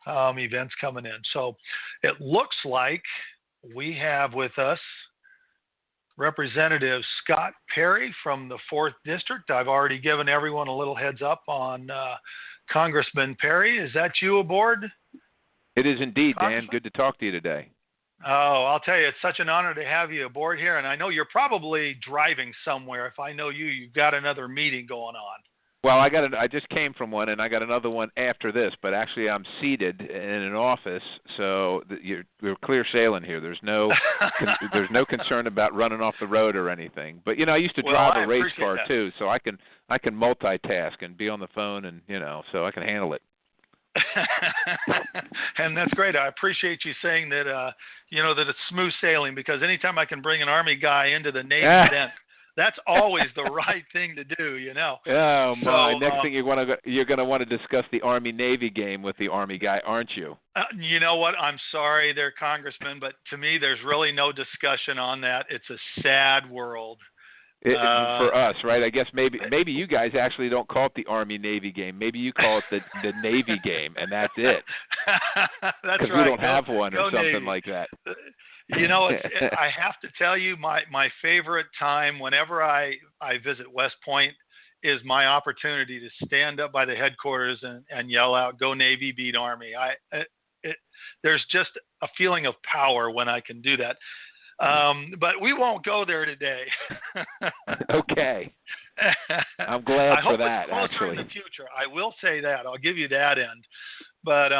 events coming in. So it looks like we have with us Representative Scott Perry from the 4th District. I've already given everyone a little heads up on Congressman Perry. Is that you aboard? It is indeed, Dan. Good to talk to you today. Oh, I'll tell you, it's such an honor to have you aboard here. And I know you're probably driving somewhere. If I know you, you've got another meeting going on. Well, I just came from one, and I got another one after this. But actually, I'm seated in an office, so we're clear sailing here. There's no concern about running off the road or anything. But I used to drive a race car too, so I can multitask and be on the phone, and so I can handle it. And that's great. I appreciate you saying that. That it's smooth sailing, because anytime I can bring an Army guy into the Navy event, that's always the right thing to do, Oh my! Next thing you're going to want to discuss the Army-Navy game with the Army guy, aren't you? You know what? I'm sorry, there, Congressman, but to me, there's really no discussion on that. It's a sad world. For us, right? I guess maybe you guys actually don't call it the Army-Navy game. Maybe you call it the Navy game, and that's it. That's right. Because we don't have one or something Navy. Like that. I have to tell you, my favorite time whenever I visit West Point is my opportunity to stand up by the headquarters and yell out, "Go Navy, beat Army." There's just a feeling of power when I can do that. But we won't go there today. Okay. I'm glad for that, I hope it's closer in the future. I will say that. I'll give you that end. But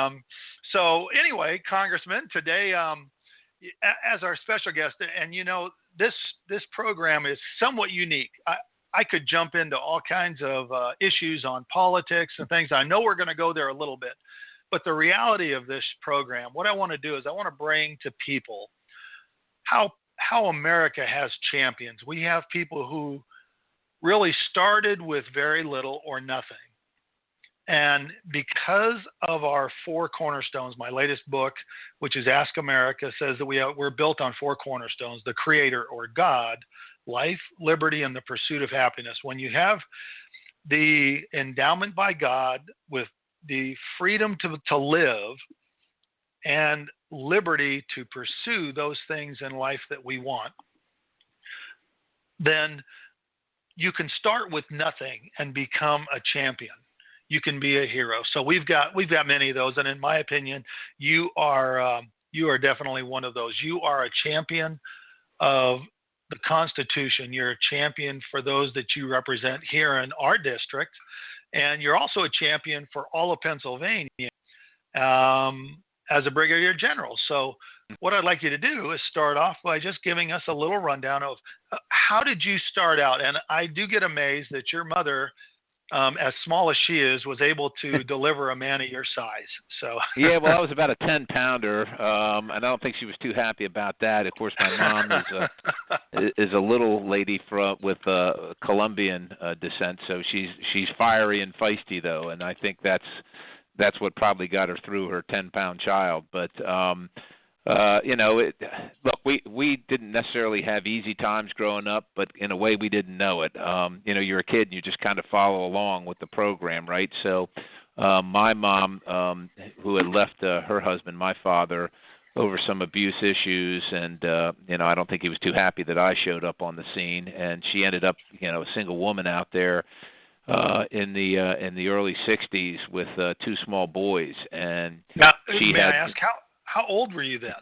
so anyway, Congressman, today as our special guest, and this program is somewhat unique. I could jump into all kinds of issues on politics and things. I know we're going to go there a little bit. But the reality of this program, what I want to do is I want to bring to people how America has champions. We have people who really started with very little or nothing. And because of our 4 cornerstones, my latest book, which is Ask America, says that we're built on 4 cornerstones: the Creator or God, life, liberty, and the pursuit of happiness. When you have the endowment by God with the freedom to live and liberty to pursue those things in life that we want, then you can start with nothing and become a champion. You can be a hero. So we've got many of those, and in my opinion, you are definitely one of those. You are a champion of the Constitution. You're a champion for those that you represent here in our district, and you're also a champion for all of Pennsylvania. As a brigadier general. So what I'd like you to do is start off by just giving us a little rundown of how did you start out? And I do get amazed that your mother, as small as she is, was able to deliver a man of your size. So yeah, well, I was about a 10-pounder, and I don't think she was too happy about that. Of course, my mom is a little lady with Colombian descent, so she's fiery and feisty, though, and I think that's what probably got her through her 10-pound child. But, look, we didn't necessarily have easy times growing up, but in a way we didn't know it. You're a kid and you just kind of follow along with the program, right? So my mom, who had left her husband, my father, over some abuse issues, and, I don't think he was too happy that I showed up on the scene, and she ended up, a single woman out there in the early 60s with 2 small boys, and now, may I ask how old were you then?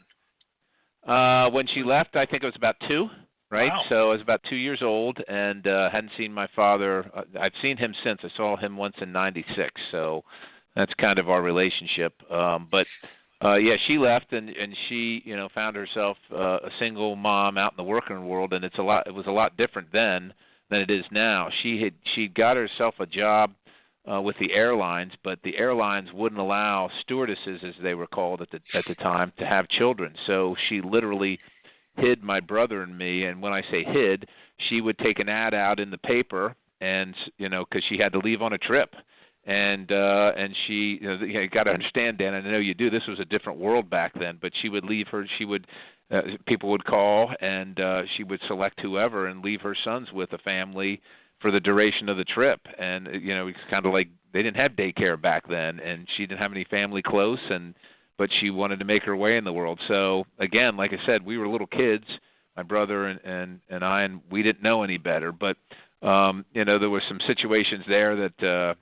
When she left, I think it was about 2, right? Wow. So I was about 2 years old, and hadn't seen my father. I've seen him since. I saw him once in '96, so that's kind of our relationship. But she left, and she found herself a single mom out in the working world, and it was a lot different then than it is now. She got herself a job with the airlines, but the airlines wouldn't allow stewardesses, as they were called at the time, to have children. So she literally hid my brother and me. And when I say hid, she would take an ad out in the paper, and because she had to leave on a trip. And she, you got to understand, Dan, I know you do. This was a different world back then, but she would leave her. She would. People would call, and she would select whoever and leave her sons with a family for the duration of the trip. And it's kind of like they didn't have daycare back then, and she didn't have any family close, but she wanted to make her way in the world. So again, like I said, we were little kids, my brother and I, and we didn't know any better. But there were some situations there that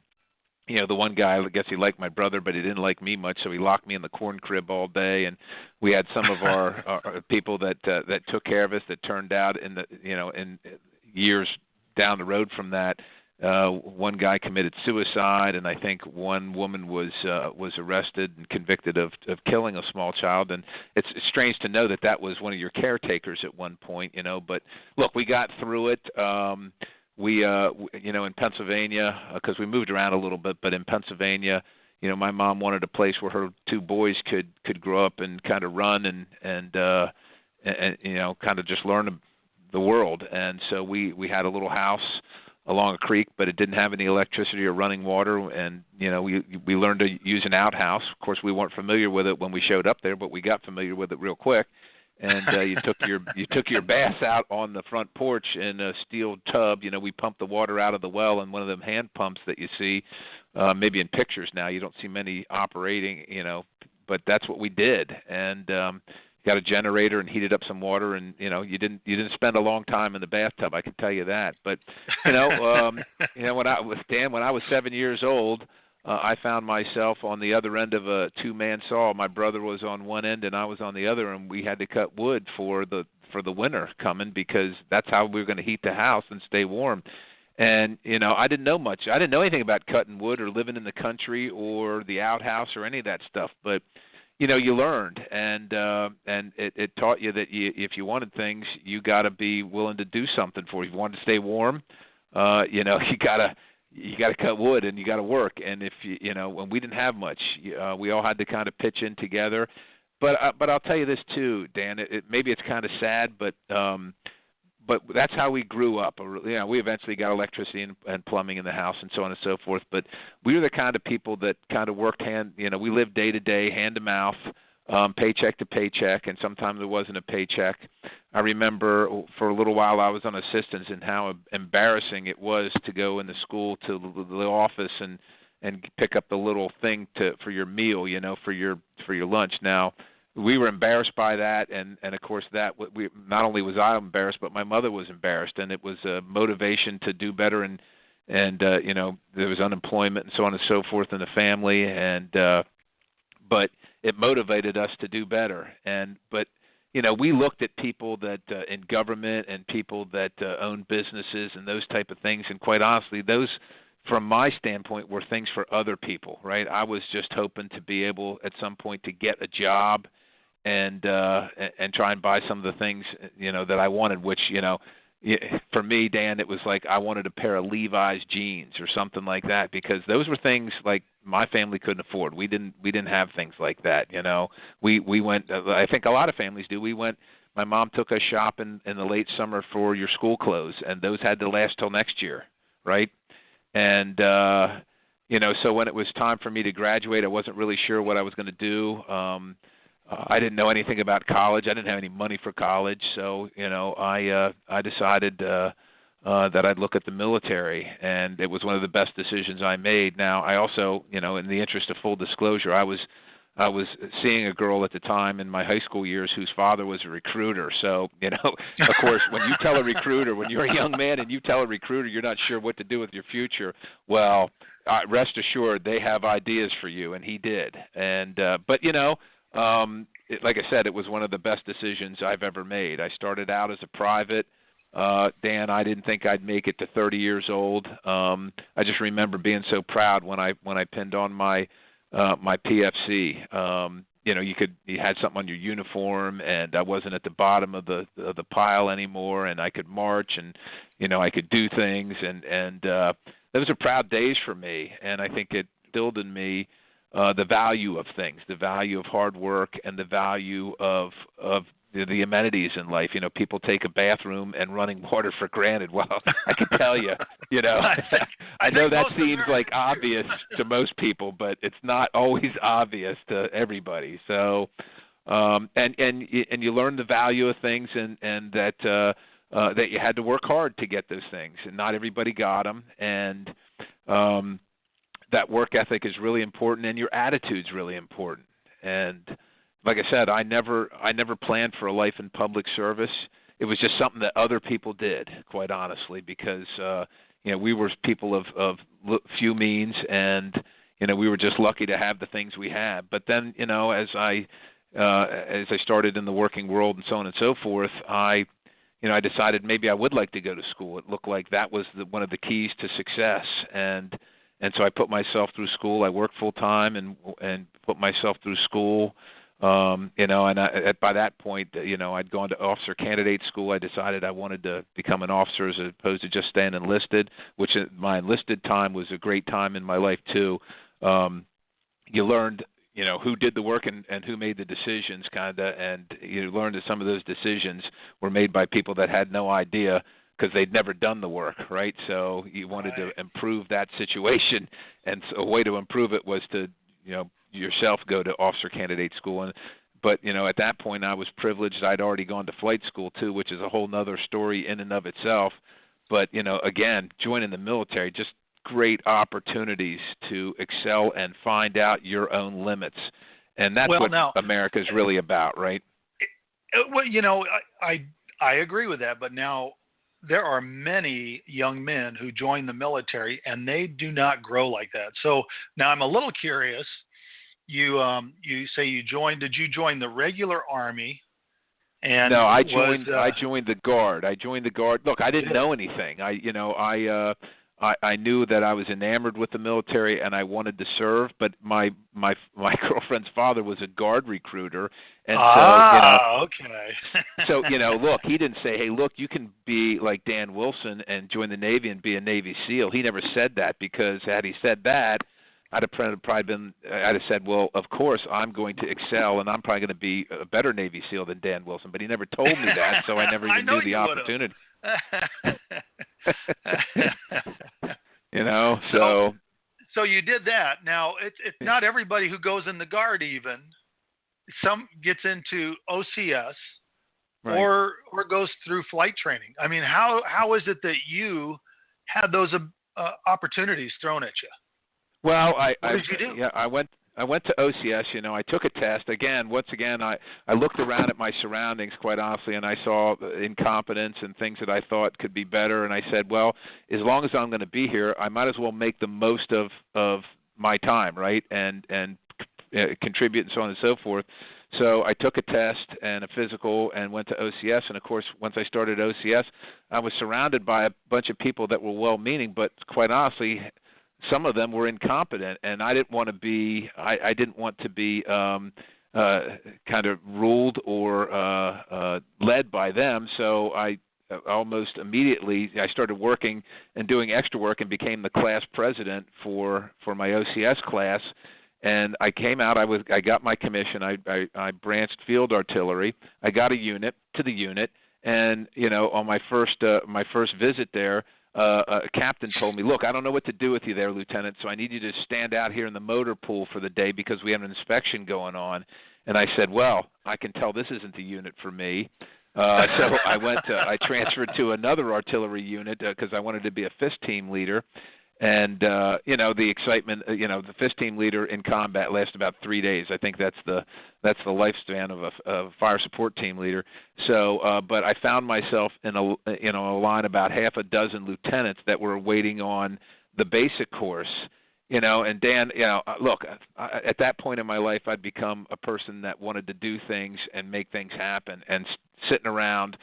the one guy, I guess he liked my brother, but he didn't like me much, so he locked me in the corn crib all day. And we had some of our people that took care of us that turned out in years down the road from that. One guy committed suicide, and I think one woman was arrested and convicted of killing a small child. And it's strange to know that was one of your caretakers at one point, But look, we got through it. We in Pennsylvania, because we moved around a little bit, but in Pennsylvania, my mom wanted a place where her two boys could grow up and kind of run and kind of just learn the world. And so we had a little house along a creek, but it didn't have any electricity or running water. And we learned to use an outhouse. Of course, we weren't familiar with it when we showed up there, but we got familiar with it real quick. And you took your bath out on the front porch in a steel tub. We pumped the water out of the well in one of them hand pumps that you see maybe in pictures now. You don't see many operating, but that's what we did. And got a generator and heated up some water, and you didn't spend a long time in the bathtub, I can tell you that. But when I was 7 years old, I found myself on the other end of a two-man saw. My brother was on one end and I was on the other, and we had to cut wood for the winter coming, because that's how we were going to heat the house and stay warm. And I didn't know much. I didn't know anything about cutting wood or living in the country or the outhouse or any of that stuff. But you learned, and it taught you that if you wanted things, you got to be willing to do something for it. If you wanted to stay warm, you got to cut wood and you got to work. And if when we didn't have much, we all had to kind of pitch in together. But I'll tell you this too, Dan. Maybe it's kind of sad, but that's how we grew up. We eventually got electricity and plumbing in the house and so on and so forth. But we were the kind of people that kind of worked we lived day to day, hand to mouth, paycheck to paycheck, and sometimes it wasn't a paycheck. I remember for a little while I was on assistance, and how embarrassing it was to go in the school to the office and pick up the little thing for your meal, for your lunch. Now, we were embarrassed by that, and of course not only was I embarrassed, but my mother was embarrassed, and it was a motivation to do better. And there was unemployment and so on and so forth in the family, but it motivated us to do better. But we looked at people that in government and people that own businesses and those type of things, and quite honestly, those, from my standpoint, were things for other people, right? I was just hoping to be able at some point to get a job and try and buy some of the things that I wanted, which for me, Dan, it was like I wanted a pair of Levi's jeans or something like that, because those were things like my family couldn't afford. We didn't have things like that. We went. I think a lot of families do. We went. My mom took us shopping in the late summer for your school clothes, and those had to last till next year, right? And so when it was time for me to graduate, I wasn't really sure what I was going to do. I didn't know anything about college. I didn't have any money for college, so I decided that I'd look at the military, and it was one of the best decisions I made. Now, I also, in the interest of full disclosure, I was seeing a girl at the time in my high school years whose father was a recruiter. So, of course, when you tell a recruiter, when you're a young man and you tell a recruiter you're not sure what to do with your future, well, rest assured they have ideas for you, and he did. And but like I said, it was one of the best decisions I've ever made. I started out as a private. Dan, I didn't think I'd make it to 30 years old. I just remember being so proud when I pinned on my PFC. You had something on your uniform, and I wasn't at the bottom of the pile anymore, and I could march, and I could do things, and those are proud days for me. And I think it instilled in me the value of things, the value of hard work, and the value of the amenities in life. People take a bathroom and running water for granted. Well, I can tell you, I know that seems like obvious to most people, but it's not always obvious to everybody. So, and you learn the value of things, and that that you had to work hard to get those things, and not everybody got them. And that work ethic is really important, and your attitude's really important. And like I said, I never planned for a life in public service. It was just something that other people did, quite honestly, because we were people of few means, and we were just lucky to have the things we had. But then, as I started in the working world and so on and so forth, I decided maybe I would like to go to school. It looked like that was one of the keys to success, and so I put myself through school. I worked full time and put myself through school. And by that point, I'd gone to officer candidate school. I decided I wanted to become an officer as opposed to just staying enlisted, which my enlisted time was a great time in my life too. You learned, who did the work and who made the decisions, and you learned that some of those decisions were made by people that had no idea because they'd never done the work, right? So you wanted to improve that situation, and so a way to improve it was to, yourself go to officer candidate school. But at that point I was privileged. I'd already gone to flight school too, which is a whole nother story in and of itself. But again, joining the military, just great opportunities to excel and find out your own limits, and that's what America's really about, right? Well, I agree with that, but now there are many young men who join the military and they do not grow like that. So now I'm a little curious. You say you joined. Did you join the regular Army? And no, I joined the Guard. Look, I didn't know anything. I knew that I was enamored with the military and I wanted to serve, but my girlfriend's father was a Guard recruiter, and okay. So look, he didn't say, "Hey, look, you can be like Dan Wilson and join the Navy and be a Navy SEAL." He never said that, because had he said that, I'd have said, well, of course I'm going to excel, and I'm probably going to be a better Navy SEAL than Dan Wilson. But he never told me that, so I never even knew the opportunity. So you did that. Now it's not everybody who goes in the Guard. Even some gets into OCS, right, or goes through flight training. I mean, how is it that you had those opportunities thrown at you? Well, what did you do? Yeah, I went to OCS. I took a test. Once again, I looked around at my surroundings, quite honestly, and I saw incompetence and things that I thought could be better. And I said, well, as long as I'm going to be here, I might as well make the most of my time, right, and contribute and so on and so forth. So I took a test and a physical and went to OCS. And, of course, once I started OCS, I was surrounded by a bunch of people that were well-meaning, but quite honestly, some of them were incompetent, and I didn't want to be. I didn't want to be kind of ruled or led by them. So I almost immediately I started working and doing extra work and became the class president for my OCS class. And I came out. I got my commission. I branched field artillery. I got a unit to the unit, and on my first visit there, a captain told me, look, I don't know what to do with you there, Lieutenant, so I need you to stand out here in the motor pool for the day because we have an inspection going on. And I said, well, I can tell this isn't the unit for me. So I transferred to another artillery unit because I wanted to be a FIST team leader. And, the excitement, the FIST team leader in combat lasts about 3 days. I think that's the lifespan of a fire support team leader. So, but I found myself in a line about half a dozen lieutenants that were waiting on the basic course, and Dan, look, at that point in my life, I'd become a person that wanted to do things and make things happen, and sitting around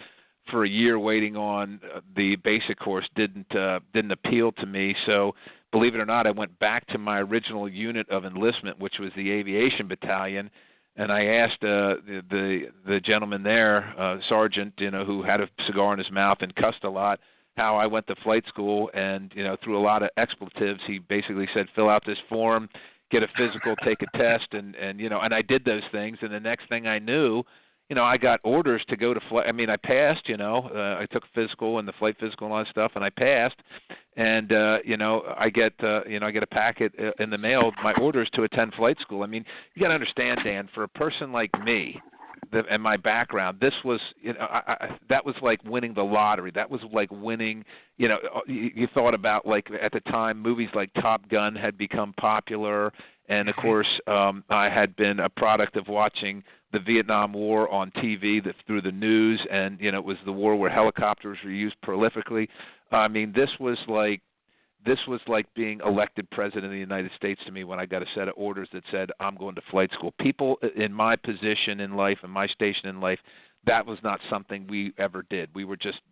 for a year waiting on the basic course didn't appeal to me. So believe it or not, I went back to my original unit of enlistment, which was the aviation battalion, and I asked the gentleman there, sergeant, who had a cigar in his mouth and cussed a lot, how I went to flight school, and through a lot of expletives, he basically said, fill out this form, get a physical, take a test, and I did those things, and the next thing I knew, I got orders to go to flight. I mean, I passed, I took a physical and the flight physical and all that stuff, and I passed. And, I get a packet in the mail, my orders to attend flight school. I mean, you got to understand, Dan, for a person like me and my background, this was, that was like winning the lottery. That was like winning, you thought about, like, at the time, movies like Top Gun had become popular, and of course, I had been a product of watching the Vietnam War on TV through the news, and, it was the war where helicopters were used prolifically. I mean, this was like being elected president of the United States to me when I got a set of orders that said, I'm going to flight school. People in my position in life and my station in life, that was not something we ever did.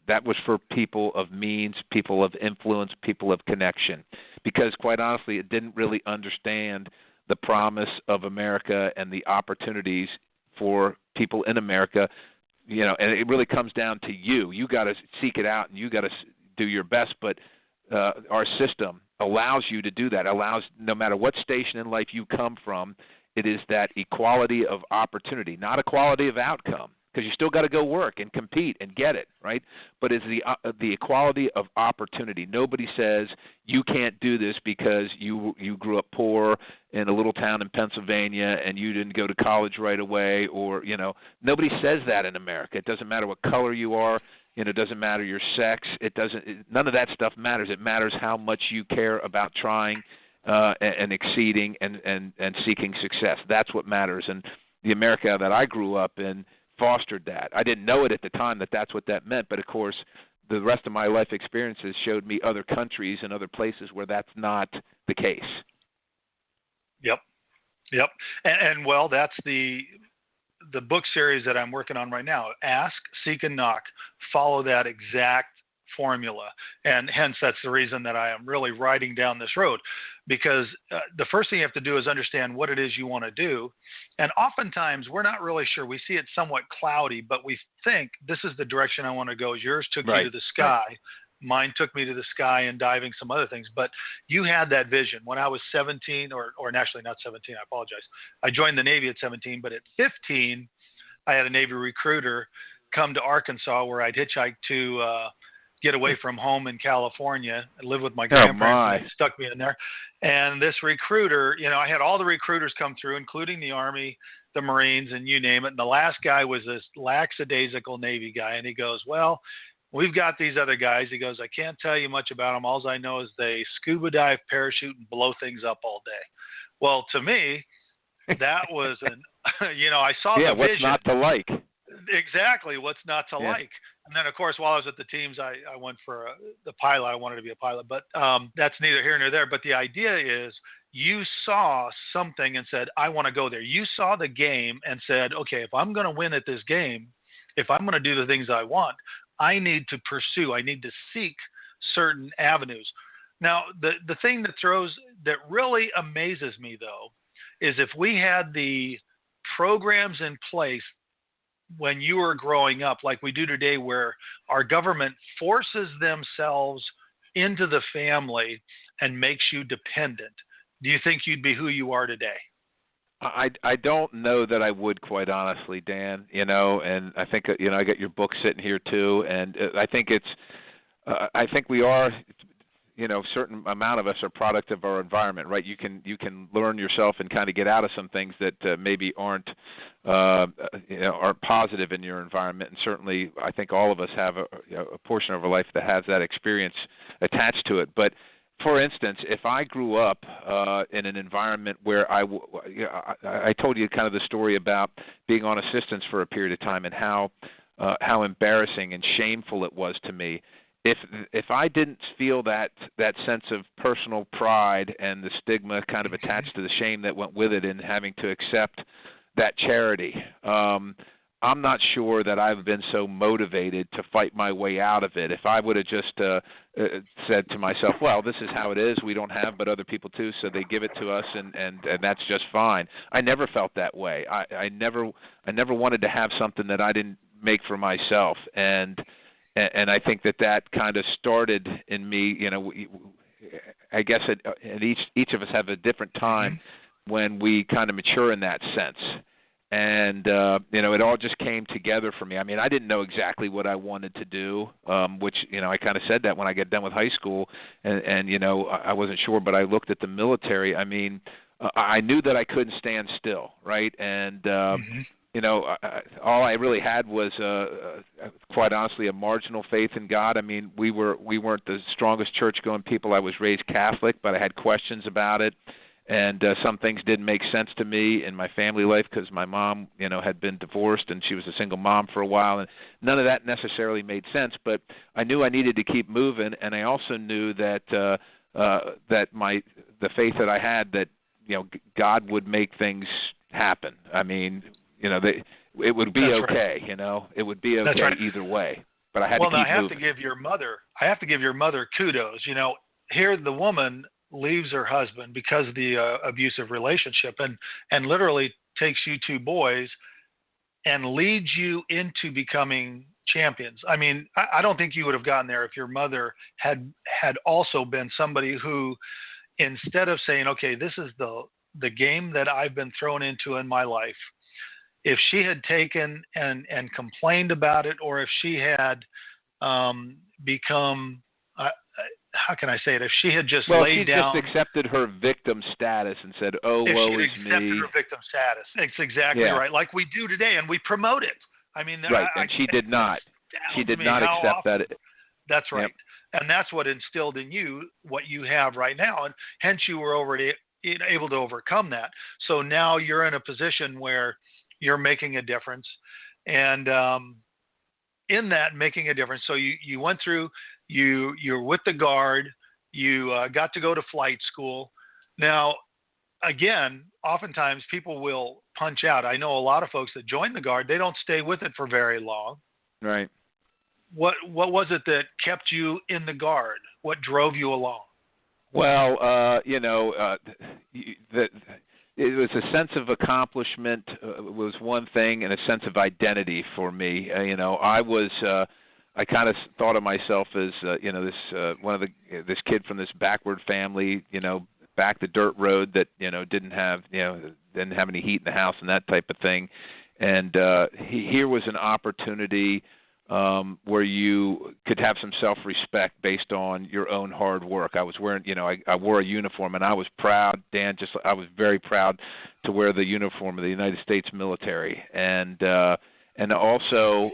That was for people of means, people of influence, people of connection. Because quite honestly, it didn't really understand the promise of America and the opportunities for people in America, and it really comes down to you. You got to seek it out and you got to do your best, but our system allows you to do that, allows no matter what station in life you come from, it is that equality of opportunity, not equality of outcome, because you still got to go work and compete and get it, right? But it's the equality of opportunity. Nobody says you can't do this because you grew up poor in a little town in Pennsylvania and you didn't go to college right away, or, nobody says that in America. It doesn't matter what color you are. It doesn't matter your sex. None of that stuff matters. It matters how much you care about trying and exceeding and seeking success. That's what matters. And the America that I grew up in fostered that. I didn't know it at the time that that's what that meant, but of course, the rest of my life experiences showed me other countries and other places where that's not the case. Yep. And well, that's the book series that I'm working on right now. Ask, Seek, and Knock. Follow that exact formula. And hence, that's the reason that I am really riding down this road, because the first thing you have to do is understand what it is you want to do. And oftentimes, we're not really sure. We see it somewhat cloudy, but we think this is the direction I want to go. Yours took you to the sky. Right. Mine took me to the sky and diving, some other things. But you had that vision. When I was 17, or actually not 17, I apologize. I joined the Navy at 17, but at 15, I had a Navy recruiter come to Arkansas, where I'd hitchhike to get away from home in California and live with my grandparents. They stuck me in there. And this recruiter, I had all the recruiters come through, including the Army, the Marines, and you name it. And the last guy was this lackadaisical Navy guy. And he goes, well, we've got these other guys. He goes, I can't tell you much about them. All I know is they scuba dive, parachute, and blow things up all day. Well, to me, that was I saw the vision. Yeah, what's not to like? Exactly, what's not to like. And then, of course, while I was at the teams, I went for the pilot. I wanted to be a pilot, but that's neither here nor there. But the idea is you saw something and said, I want to go there. You saw the game and said, okay, if I'm going to win at this game, if I'm going to do the things I want, I need to pursue, I need to seek certain avenues. Now, the thing that really amazes me, though, is if we had the programs in place when you were growing up, like we do today, where our government forces themselves into the family and makes you dependent, do you think you'd be who you are today? I don't know that I would, quite honestly, Dan, and I think, I got your book sitting here too. And I think I think we are, a certain amount of us are product of our environment, right? You can learn yourself and kind of get out of some things that maybe aren't positive in your environment. And certainly I think all of us have a portion of our life that has that experience attached to it. But for instance, if I grew up in an environment where I told you kind of the story about being on assistance for a period of time and how embarrassing and shameful it was to me. If I didn't feel that sense of personal pride and the stigma kind of attached to the shame that went with it in having to accept that charity, I'm not sure that I've been so motivated to fight my way out of it. If I would have just said to myself, well, this is how it is, we don't have but other people too, so they give it to us and that's just fine. I never felt that way. I never wanted to have something that I didn't make for myself. And I think that kind of started in me, I guess and each of us have a different time when we kind of mature in that sense. And, it all just came together for me. I mean, I didn't know exactly what I wanted to do, which, I kind of said that when I got done with high school and I wasn't sure, but I looked at the military. I mean, I knew that I couldn't stand still, right? And all I really had was, quite honestly, a marginal faith in God. I mean, we weren't the strongest church-going people. I was raised Catholic, but I had questions about it, and some things didn't make sense to me in my family life because my mom, had been divorced and she was a single mom for a while, and none of that necessarily made sense. But I knew I needed to keep moving, and I also knew that the faith that I had that God would make things happen. I mean, it would be That's okay. right. It would be okay either way. But I had to keep moving. I have to give your mother kudos. Here the woman leaves her husband because of the abusive relationship, and literally takes you two boys and leads you into becoming champions. I mean, I don't think you would have gotten there if your mother had also been somebody who, instead of saying, okay, this is the game that I've been thrown into in my life, if she had taken and complained about it, or if she had become, how can I say it? If she had just laid down. Well, she just accepted her victim status and said, oh, woe is me. If she accepted her victim status. It's exactly right. Like we do today, and we promote it. I mean, right, and she did not. She did not accept that. That's right. Yep. And that's what instilled in you what you have right now. And hence you were already able to overcome that. So now you're in a position where you're making a difference. And in that making a difference, so you went through, you're with the Guard, you got to go to flight school. Now, again, oftentimes people will punch out. I know a lot of folks that join the Guard, they don't stay with it for very long. Right. What was it that kept you in the Guard? What drove you along? Well, it was a sense of accomplishment was one thing, and a sense of identity for me. I kind of thought of myself as this kid from this backward family, back the dirt road that didn't have any heat in the house and that type of thing. And here was an opportunity where you could have some self-respect based on your own hard work. I was wearing, I wore a uniform, and I was proud, Dan. I was very proud to wear the uniform of the United States military, and also,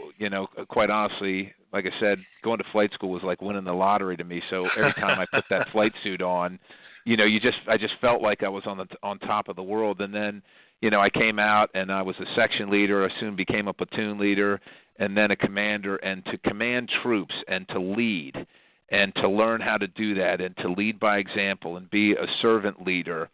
quite honestly, like I said, going to flight school was like winning the lottery to me. So every time I put that flight suit on, I just felt like I was on top of the world. And then, I came out and I was a section leader. I soon became a platoon leader, and then a commander. And to command troops and to lead and to learn how to do that and to lead by example and be a servant leader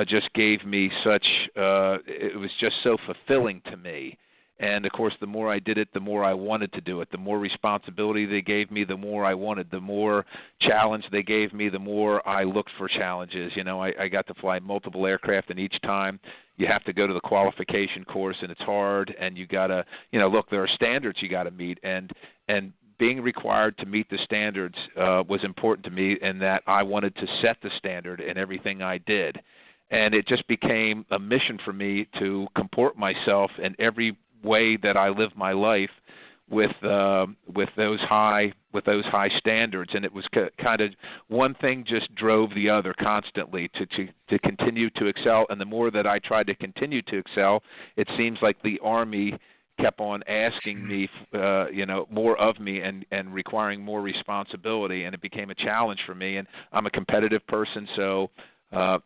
just gave me such it was just so fulfilling to me. And, of course, the more I did it, the more I wanted to do it. The more responsibility they gave me, the more I wanted. The more challenge they gave me, the more I looked for challenges. I got to fly multiple aircraft, and each time you have to go to the qualification course, and it's hard. And you got to, look, there are standards you got to meet. And being required to meet the standards was important to me, in that I wanted to set the standard in everything I did. And it just became a mission for me to comport myself in every way that I live my life with those high standards. And it was kind of one thing just drove the other constantly to continue to excel. And the more that I tried to continue to excel, it seems like the Army kept on asking me, more of me and requiring more responsibility, and it became a challenge for me. And I'm a competitive person, so I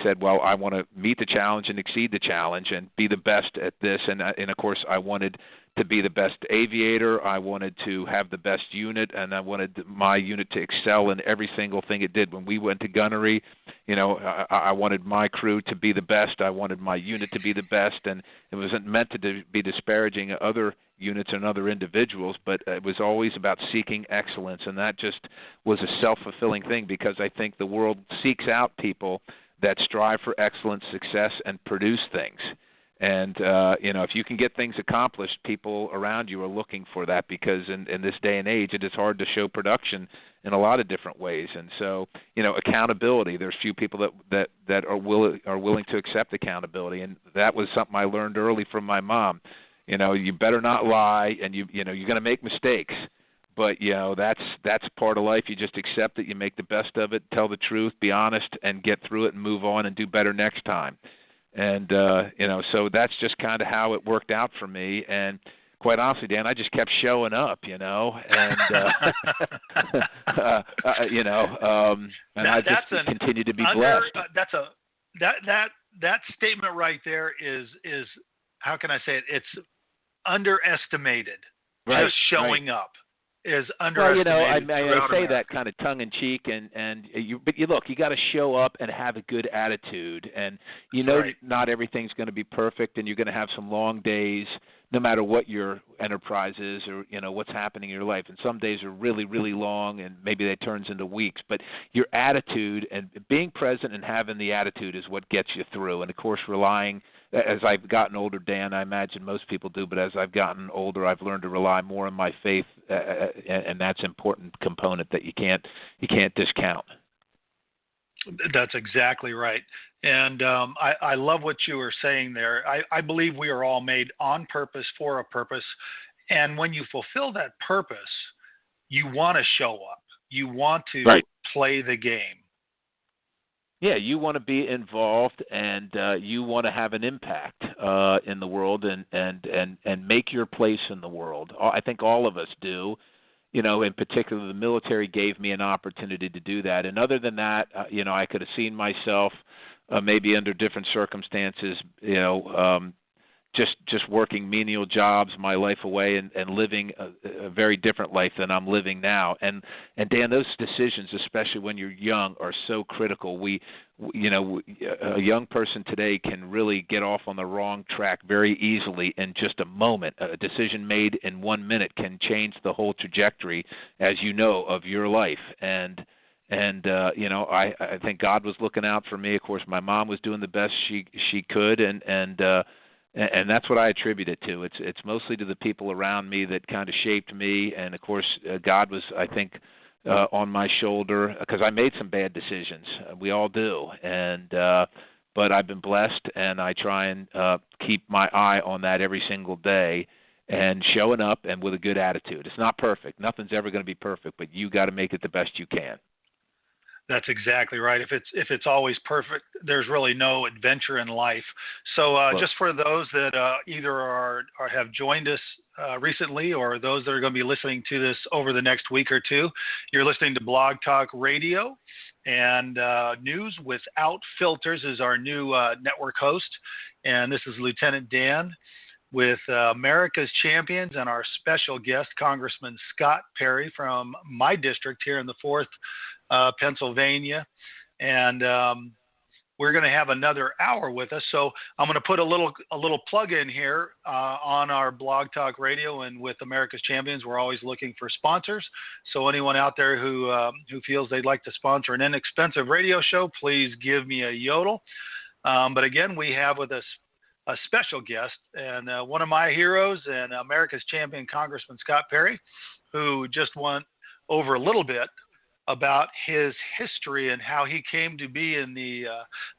said, well, I want to meet the challenge and exceed the challenge and be the best at this. And of course, I wanted to be the best aviator. I wanted to have the best unit, and I wanted my unit to excel in every single thing it did. When we went to gunnery, I wanted my crew to be the best. I wanted my unit to be the best, and it wasn't meant to be disparaging other units and other individuals, but it was always about seeking excellence, and that just was a self-fulfilling thing, because I think the world seeks out people that strive for excellence, success, and produce things. And, if you can get things accomplished, people around you are looking for that, because in this day and age, it is hard to show production in a lot of different ways. And so, accountability, there's few people that are willing to accept accountability. And that was something I learned early from my mom. You better not lie, and you're going to make mistakes, but that's part of life. You just accept it, you make the best of it, tell the truth, be honest, and get through it and move on and do better next time. And so that's just kind of how it worked out for me. And quite honestly, Dan, I just kept showing up, and and I just continued to be blessed. That statement right there is how can I say it? It's underestimated. Right, just showing right. up is underestimated. Well, I say that kind of tongue in cheek, but you got to show up and have a good attitude, and right. Not everything's going to be perfect, and you're going to have some long days, no matter what your enterprise is or what's happening in your life. And some days are really, really long, and maybe that turns into weeks. But your attitude and being present and having the attitude is what gets you through. And of course, relying. As I've gotten older, Dan, I imagine most people do, but as I've gotten older, I've learned to rely more on my faith, and that's an important component that you can't discount. That's exactly right. And I love what you were saying there. I believe we are all made on purpose for a purpose. And when you fulfill that purpose, you want to show up. You want to play the game. Yeah, you want to be involved, and you want to have an impact in the world, and make your place in the world. I think all of us do. In particular, the military gave me an opportunity to do that. And other than that, I could have seen myself maybe under different circumstances, just working menial jobs my life away and living a very different life than I'm living now. And Dan, those decisions, especially when you're young, are so critical. A young person today can really get off on the wrong track very easily in just a moment. A decision made in 1 minute can change the whole trajectory, as of your life. And I think God was looking out for me. Of course, my mom was doing the best she could, and that's what I attribute it to. It's mostly to the people around me that kind of shaped me, and of course, God was, I think, on my shoulder, because I made some bad decisions. We all do, but I've been blessed, and I try and keep my eye on that every single day, and showing up and with a good attitude. It's not perfect. Nothing's ever going to be perfect, but you got to make it the best you can. That's exactly right. If it's always perfect, there's really no adventure in life. So just for those that either have joined us recently, or those that are going to be listening to this over the next week or two, you're listening to Blog Talk Radio, and News Without Filters is our new network host, and this is Lieutenant Dan with America's Champions and our special guest, Congressman Scott Perry from my district here in the 4th Pennsylvania, and we're going to have another hour with us. So I'm going to put a little plug in here on our Blog Talk Radio, and with America's Champions, we're always looking for sponsors. So anyone out there who feels they'd like to sponsor an inexpensive radio show, please give me a yodel. But again, we have with us a special guest, and one of my heroes, and America's Champion, Congressman Scott Perry, who just went over a little bit about his history and how he came to be in the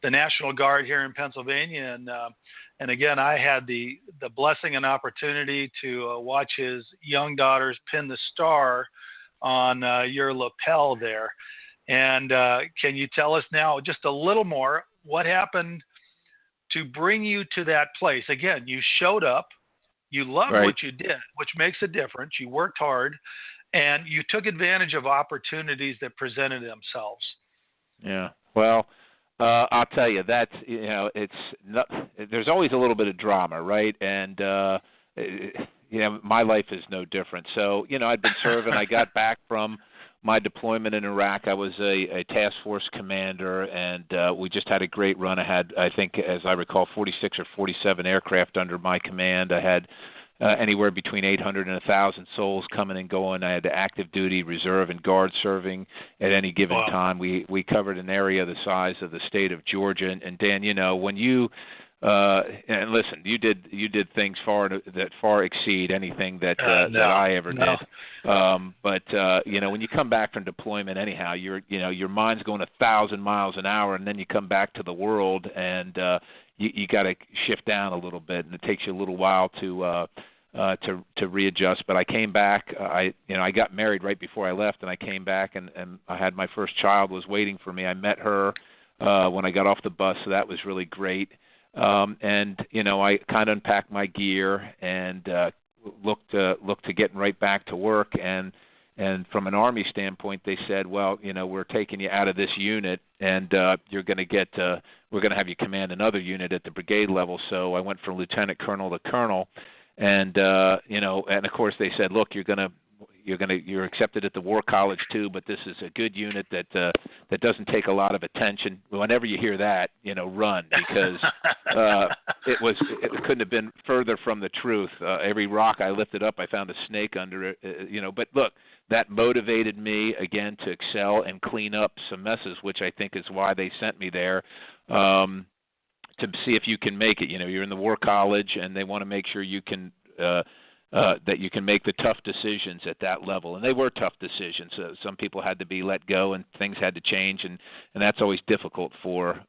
National Guard here in Pennsylvania. And again, I had the blessing and opportunity to watch his young daughters pin the star on your lapel there. And can you tell us now just a little more what happened to bring you to that place? Again, you showed up, you loved what you did, which makes a difference. You worked hard, and you took advantage of opportunities that presented themselves. Yeah. Well, I'll tell you, that's, there's always a little bit of drama, right? And, my life is no different. So, I'd been serving. I got back from my deployment in Iraq. I was a task force commander, and we just had a great run. I had, I think, as I recall, 46 or 47 aircraft under my command. I had anywhere between 800 and 1,000 souls coming and going. I had active duty, reserve, and guard serving at any given time. We covered an area the size of the state of Georgia. And Dan, when you and listen, you did things that far exceed anything that I ever did. But when you come back from deployment, anyhow, your mind's going 1,000 miles an hour, and then you come back to the world, and you got to shift down a little bit, and it takes you a little while to readjust. But I came back. I got married right before I left, and I came back, and I had my first child was waiting for me. I met her when I got off the bus, so that was really great. And I kind of unpacked my gear and looked to getting right back to work. And from an Army standpoint, they said, well, we're taking you out of this unit, and you're going to we're going to have you command another unit at the brigade level. So I went from lieutenant colonel to colonel, and and of course they said, look, you're accepted at the War College too, but this is a good unit that doesn't take a lot of attention. Whenever you hear that, run, because it couldn't have been further from the truth. Every rock I lifted up, I found a snake under it. But look, that motivated me again to excel and clean up some messes, which I think is why they sent me there. To see if you can make it. You're in the War College, and they want to make sure you can that you can make the tough decisions at that level. And they were tough decisions. Some people had to be let go, and things had to change, and that's always difficult for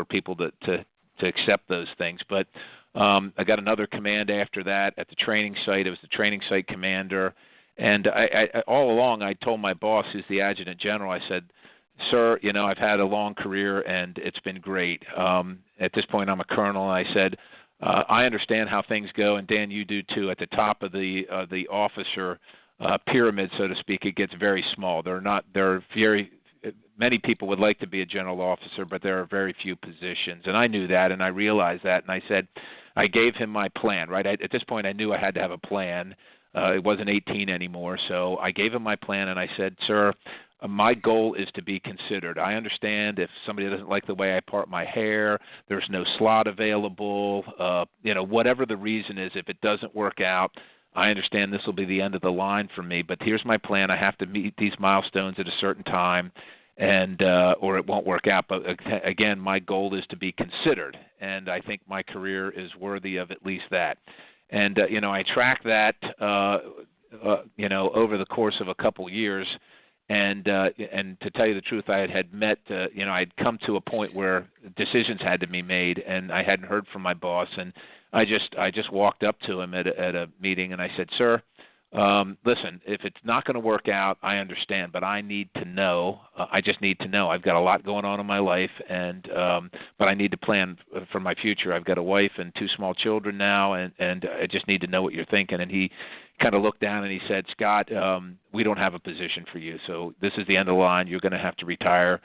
people to accept those things. But I got another command after that at the training site. I was the training site commander. And I all along I told my boss, who's the adjutant general, I said, sir, I've had a long career and it's been great. At this point, I'm a colonel. And I said, I understand how things go, and Dan, you do too. At the top of the officer pyramid, so to speak, it gets very small. There are very many people would like to be a general officer, but there are very few positions. And I knew that, and I realized that. And I said, I gave him my plan. Right at this point, I knew I had to have a plan. It wasn't 18 anymore, so I gave him my plan, and I said, sir, my goal is to be considered. I understand if somebody doesn't like the way I part my hair, there's no slot available, whatever the reason is, if it doesn't work out, I understand this will be the end of the line for me, but here's my plan. I have to meet these milestones at a certain time, and or it won't work out. But again, my goal is to be considered, and I think my career is worthy of at least that. And I tracked that over the course of a couple years, and to tell you the truth, I had met I'd come to a point where decisions had to be made, and I hadn't heard from my boss, and I just walked up to him at a meeting, and I said, sir, listen, if it's not going to work out, I understand, but I need to know. I just need to know. I've got a lot going on in my life, and but I need to plan for my future. I've got a wife and 2 small children now, and I just need to know what you're thinking. And he kind of looked down and he said, Scott, we don't have a position for you, so this is the end of the line. You're going to have to retire.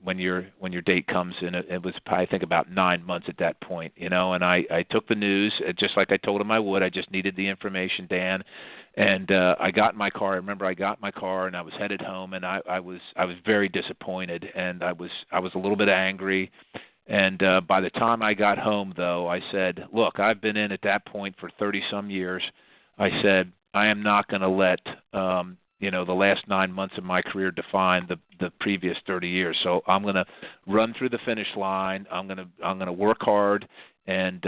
When your date comes, and it was I think about 9 months at that point, and I took the news just like I told him I would. I just needed the information, Dan, and I got in my car. I remember I got in my car and I was headed home, and I was very disappointed, and I was a little bit angry. And by the time I got home, though, I said, look, I've been in at that point for 30-some years. I said, I am not going to let the last 9 months of my career define the previous 30 years. So I'm going to run through the finish line. I'm going to work hard and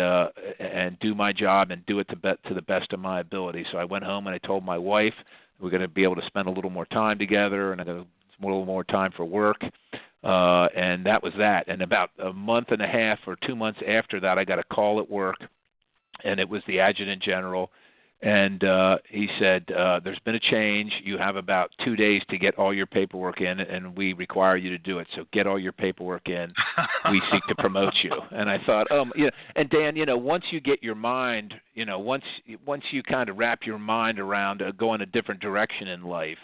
do my job and do it to the best of my ability. So I went home and I told my wife we're going to be able to spend a little more time together, and I got a little more time for work. And that was that. And about a month and a half or 2 months after that, I got a call at work, and it was the adjutant general. And he said, there's been a change. You have about 2 days to get all your paperwork in, and we require you to do it. So get all your paperwork in. We seek to promote you. And I thought, and Dan, once you get your mind, once you kind of wrap your mind around going a different direction in life,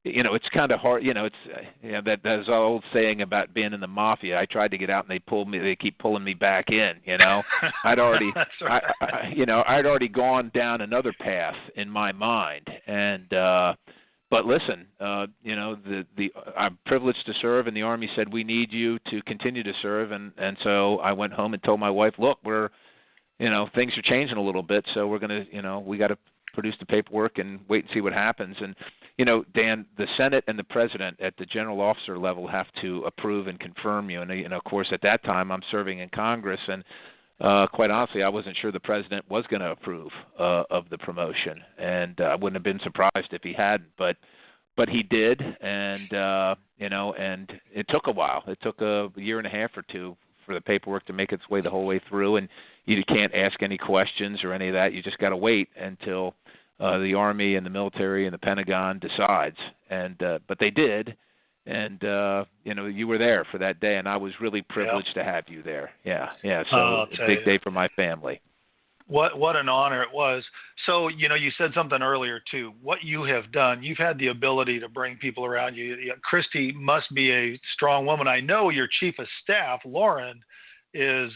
it's kind of hard. It's there's an old saying about being in the mafia. I tried to get out, and they keep pulling me back in. I'd already, right. I'd already gone down another path in my mind. And but listen, I'm privileged to serve, and the Army said we need you to continue to serve, and so I went home and told my wife, look, we're, things are changing a little bit, so we're gonna, we got to produce the paperwork and wait and see what happens. And Dan, the Senate and the President at the general officer level have to approve and confirm you. And, of course, at that time, I'm serving in Congress, and quite honestly, I wasn't sure the President was going to approve of the promotion. And I wouldn't have been surprised if he hadn't. But he did, and, and it took a while. It took a year and a half or two for the paperwork to make its way the whole way through. And you can't ask any questions or any of that. You just got to wait until the Army and the military and the Pentagon decides, but they did, and you were there for that day, and I was really privileged to have you there. Yeah. So a big day for my family. What an honor it was. So, you said something earlier too. What you have done, you've had the ability to bring people around you. Christy must be a strong woman. I know your chief of staff, Lauren, is.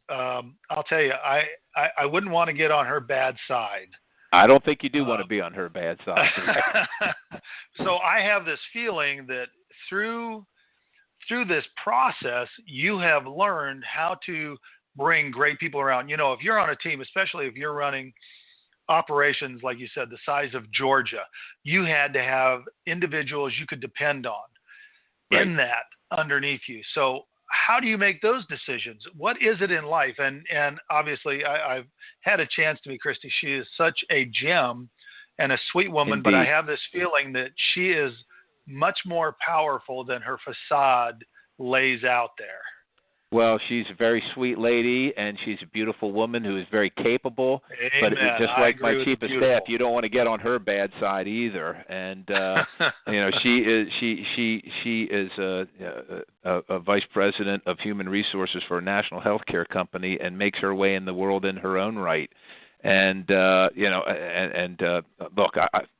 I'll tell you, I wouldn't want to get on her bad side. I don't think you do want to be on her bad side. So I have this feeling that through this process, you have learned how to bring great people around. If you're on a team, especially if you're running operations, like you said, the size of Georgia, you had to have individuals you could depend on in that underneath you. So how do you make those decisions? What is it in life? And obviously I've had a chance to meet Christy. She is such a gem and a sweet woman, Indeed. But I have this feeling that she is much more powerful than her facade lays out there. Well, she's a very sweet lady, and she's a beautiful woman who is very capable. Amen. But just like my chief of staff, you don't want to get on her bad side either. And she is a vice president of human resources for a national healthcare company, and makes her way in the world in her own right. And look,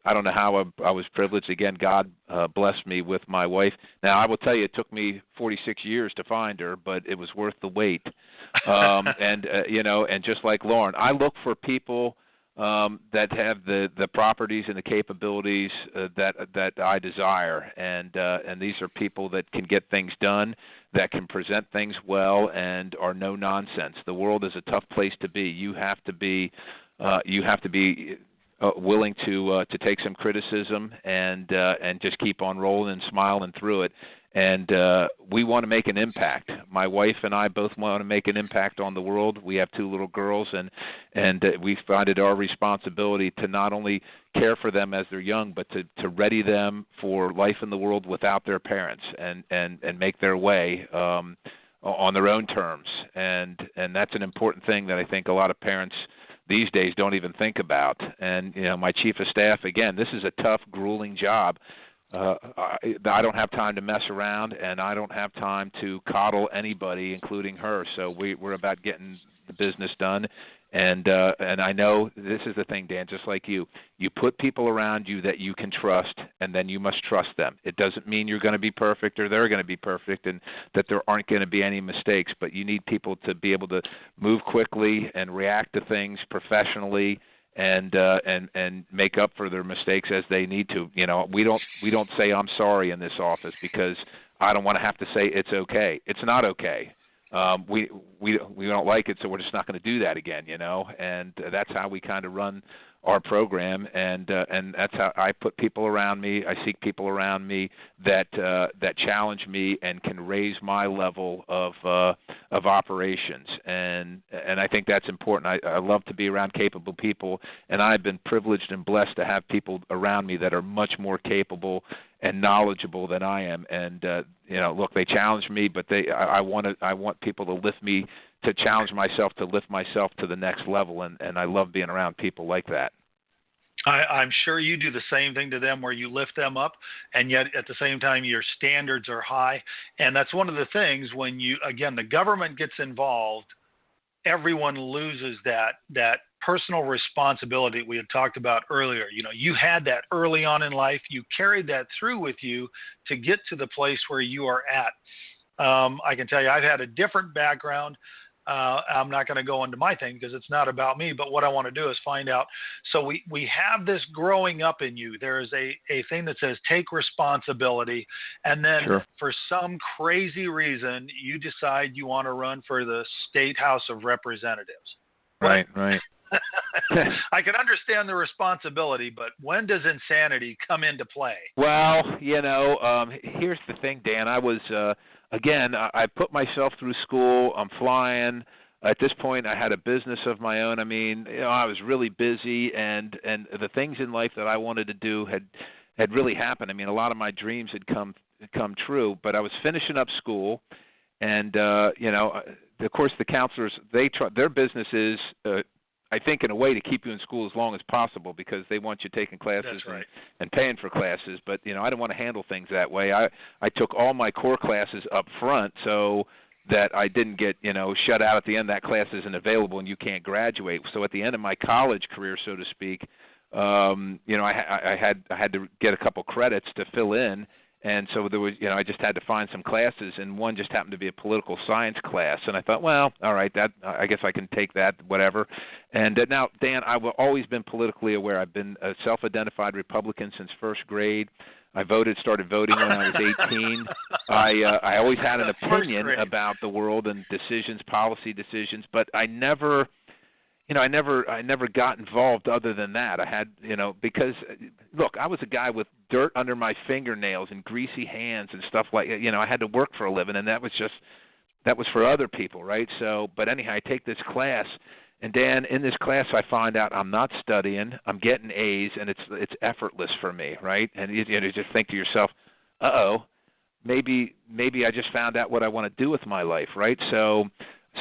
I don't know how I was privileged. Again, God blessed me with my wife. Now, I will tell you, it took me 46 years to find her, but it was worth the wait. And just like Lauren, I look for people that have the properties and the capabilities that I desire, and these are people that can get things done, that can present things well, and are no nonsense. The world is a tough place to be. You have to be willing to take some criticism and just keep on rolling and smiling through it. And we want to make an impact. My wife and I both want to make an impact on the world. We have 2 little girls, and we find it our responsibility to not only care for them as they're young, but to ready them for life in the world without their parents, and make their way on their own terms. And that's an important thing that I think a lot of parents these days don't even think about. And my chief of staff, again, this is a tough, grueling job. I don't have time to mess around, and I don't have time to coddle anybody, including her. So we're about getting the business done. And I know this is the thing, Dan, just like you put people around you that you can trust, and then you must trust them. It doesn't mean you're going to be perfect or they're going to be perfect and that there aren't going to be any mistakes, but you need people to be able to move quickly and react to things professionally, and make up for their mistakes as they need to. We don't say I'm sorry in this office because I don't want to have to say it's okay. It's not okay. We don't like it, so we're just not going to do that again. And that's how we kind of run our program, and that's how I put people around me. I seek people around me that challenge me and can raise my level of operations, and I think that's important. I love to be around capable people, and I've been privileged and blessed to have people around me that are much more capable and knowledgeable than I am. And look, they challenge me, but I want people to lift me, to challenge myself, to lift myself to the next level, and I love being around people like that. I'm sure you do the same thing to them, where you lift them up, and yet at the same time your standards are high. And that's one of the things when the government gets involved, everyone loses that personal responsibility we had talked about earlier. You had that early on in life. You carried that through with you to get to the place where you are at. I can tell you, I've had a different background. I'm not going to go into my thing because it's not about me, but what I want to do is find out. So we have this growing up in you. There is a thing that says take responsibility, and then for some crazy reason, you decide you want to run for the State House of Representatives. Right. I can understand the responsibility, but when does insanity come into play? Well, here's the thing, Dan. I was again, I put myself through school. I'm flying. At this point, I had a business of my own. I mean, I was really busy, and the things in life that I wanted to do had really happened. I mean, a lot of my dreams had come true. But I was finishing up school, and of course, the counselors, their business is I think in a way to keep you in school as long as possible because they want you taking classes That's right. and paying for classes. But I didn't want to handle things that way. I took all my core classes up front so that I didn't get shut out at the end. That class isn't available and you can't graduate. So at the end of my college career, so to speak, I had to get a couple credits to fill in. And so there was, I just had to find some classes, and one just happened to be a political science class. And I thought, well, all right, I guess I can take that, whatever. And now, Dan, I've always been politically aware. I've been a self-identified Republican since first grade. I started voting when I was 18. I always had an opinion about the world and policy decisions, but I never got involved other than that. I had, because, look, I was a guy with dirt under my fingernails and greasy hands and stuff like, I had to work for a living, and that was for other people, right? So, but anyhow, I take this class, and Dan, in this class, I find out I'm not studying, I'm getting A's, and it's effortless for me, right? And you just think to yourself, maybe I just found out what I want to do with my life, right? So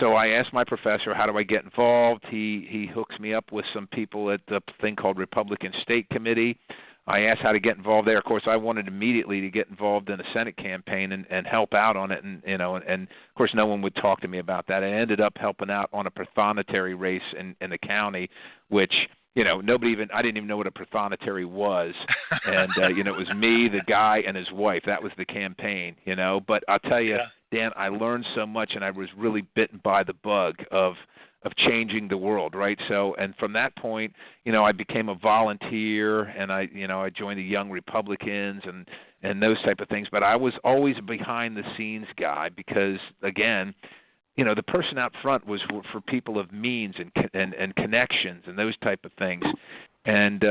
I asked my professor, how do I get involved? He hooks me up with some people at the thing called Republican State Committee. I asked how to get involved there. Of course, I wanted immediately to get involved in a Senate campaign and help out on it. And of course, no one would talk to me about that. I ended up helping out on a prothonotary race in the county, which I didn't even know what a prothonotary was. And, it was me, the guy, and his wife. That was the campaign, But I'll tell you, Dan, I learned so much, and I was really bitten by the bug of changing the world, right? So, and from that point, I became a volunteer, and I joined the Young Republicans and those type of things. But I was always a behind-the-scenes guy because, again, the person out front was for people of means and connections and those type of things. And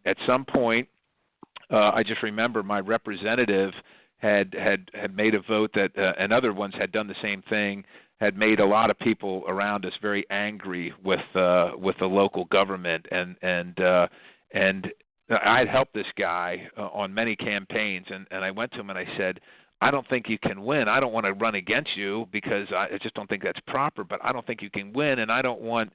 at some point, I just remember my representative had made a vote that, and other ones had done the same thing, had made a lot of people around us very angry with the local government, and I had helped this guy on many campaigns, and I went to him and I said, I don't think you can win. I don't want to run against you because I just don't think that's proper, but I don't think you can win, and I don't want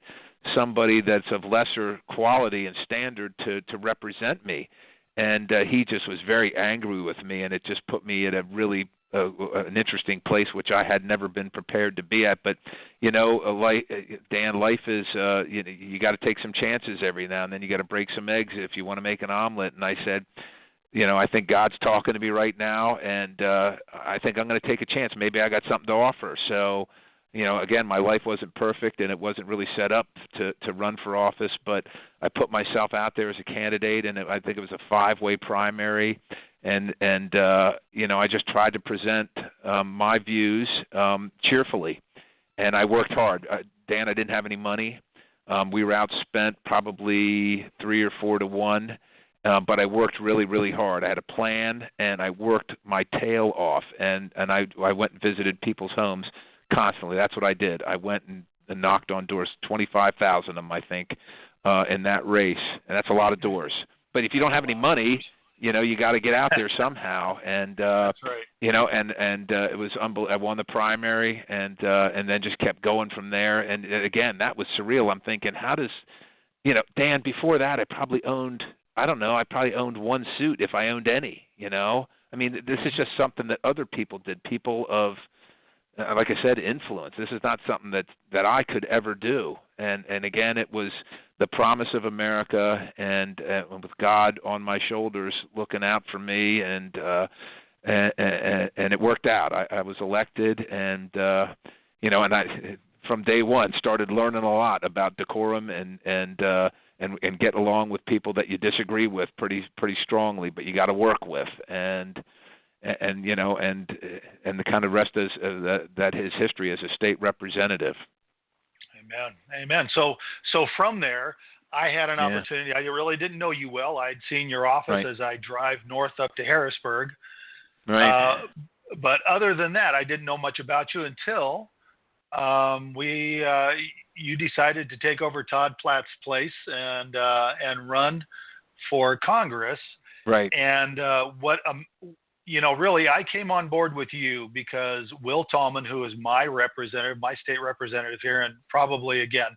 somebody that's of lesser quality and standard to represent me. And he just was very angry with me, and it just put me at a really an interesting place, which I had never been prepared to be at. But, Dan, life is, you got to take some chances every now and then. You got to break some eggs if you want to make an omelet. And I said, I think God's talking to me right now, and I think I'm going to take a chance. Maybe I got something to offer. So, again, my life wasn't perfect, and it wasn't really set up to run for office, but I put myself out there as a candidate, and I think it was a 5-way primary, and I just tried to present my views cheerfully, and I worked hard. Dan, I didn't have any money. We were outspent probably 3 or 4 to 1. But I worked really, really hard. I had a plan, and I worked my tail off, and I went and visited people's homes constantly. That's what I did. I went and knocked on doors, 25,000 of them, I think, in that race, and that's a lot of doors. But if you don't have any money, you got to get out there somehow, and that's right. And it was unbelievable. I won the primary, and then just kept going from there. And again, that was surreal. I'm thinking, how does, Dan? Before that, I probably owned one suit if I owned any, I mean, this is just something that other people did, people of, like I said, influence. This is not something that I could ever do. And again, it was the promise of America and with God on my shoulders looking out for me, and it worked out. I was elected, and and I from day one started learning a lot about decorum and get along with people that you disagree with pretty strongly, but you got to work with, and the kind of rest is that his history as a state representative. Amen. So from there, I had an opportunity. I really didn't know you well. I'd seen your office as I drive north up to Harrisburg. Right. But other than that, I didn't know much about you until you decided to take over Todd Platt's place and run for Congress. Right. And really, I came on board with you because Will Tallman, who is my representative, my state representative here, and probably again